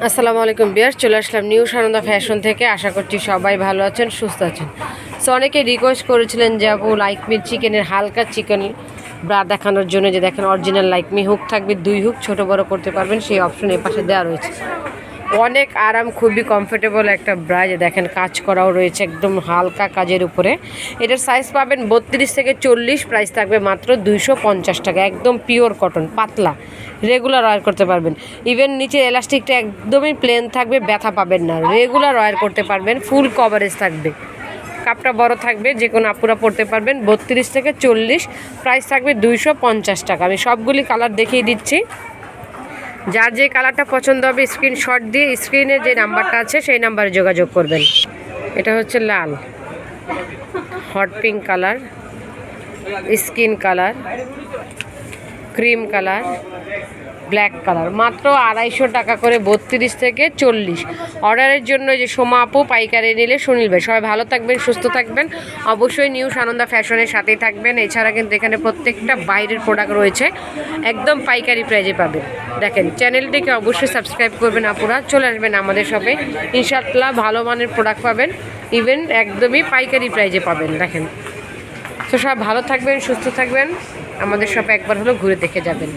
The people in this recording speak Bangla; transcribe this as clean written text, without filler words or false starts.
আসসালামু আলাইকুম বিয়ার, চলে আসলাম নিউ সানন্দা ফ্যাশন থেকে। আশা করছি সবাই ভালো আছেন, সুস্থ আছেন। সো অনেকে রিকোয়েস্ট করেছিলেন যে আপু লাইকমি চিকেনের হালকা চিকেন ব্রা দেখানোর জন্য, যে দেখেন অরিজিনাল লাইকমি হুক থাকবে, 2 হুক ছোট বড় করতে পারবেন, সেই অপশন এর পাশে দেওয়া রয়েছে। অনেক আরাম, খুবই কমফোর্টেবল একটা ব্রা, যে দেখেন কাজ করাও রয়েছে একদম হালকা কাজের উপরে। এটার সাইজ পাবেন 32 থেকে 40, প্রাইস থাকবে মাত্র 250 টাকা। একদম পিওর কটন, পাতলা, রেগুলার ওয়্যার করতে পারবেন। ইভেন নিচে এলাস্টিকটা একদমই প্লেন থাকবে, ব্যথা পাবেন না, রেগুলার ওয়্যার করতে পারবেন, ফুল কভারেজ থাকবে, কাপটা বড় থাকবে, যে কোনো আপুরা পড়তে পারবেন। 32 থেকে 40, প্রাইস থাকবে 250 টাকা। আমি সবগুলি কালার দেখিয়ে দিচ্ছি, যার যে কালারটা পছন্দ হবে স্ক্রিনশট দিয়ে স্ক্রিনে যে নাম্বারটা আছে সেই নাম্বারে যোগাযোগ করবেন। এটা হচ্ছে লাল, hot pink colour, skin colour, cream colour, black colour. মাত্র 250 টাকা করে, 32 থেকে 40। অর্ডারের জন্য যে সোমা আপু, পাইকারি নিলে সুনীল ভাই। সবাই ভালো থাকবেন, সুস্থ থাকবেন, অবশ্যই নিউ সানন্দা ফ্যাশনের সাথেই থাকবেন। এছাড়া কিন্তু এখানে প্রত্যেকটা বাইরের প্রোডাক্ট রয়েছে, একদম পাইকারি প্রাইজে পাবেন। দেখেন, চ্যানেলটিকে অবশ্যই সাবস্ক্রাইব করবেন আপুরা, চলে আসবেন আমাদের শপে, ইনশাআল্লাহ ভালো মানের প্রোডাক্ট পাবেন, ইভেন একদমই পাইকারি প্রাইজে পাবেন। দেখেন, তো সব ভালো থাকবেন, সুস্থ থাকবেন, আমাদের শপে একবার হলো ঘুরে দেখে যাবেন।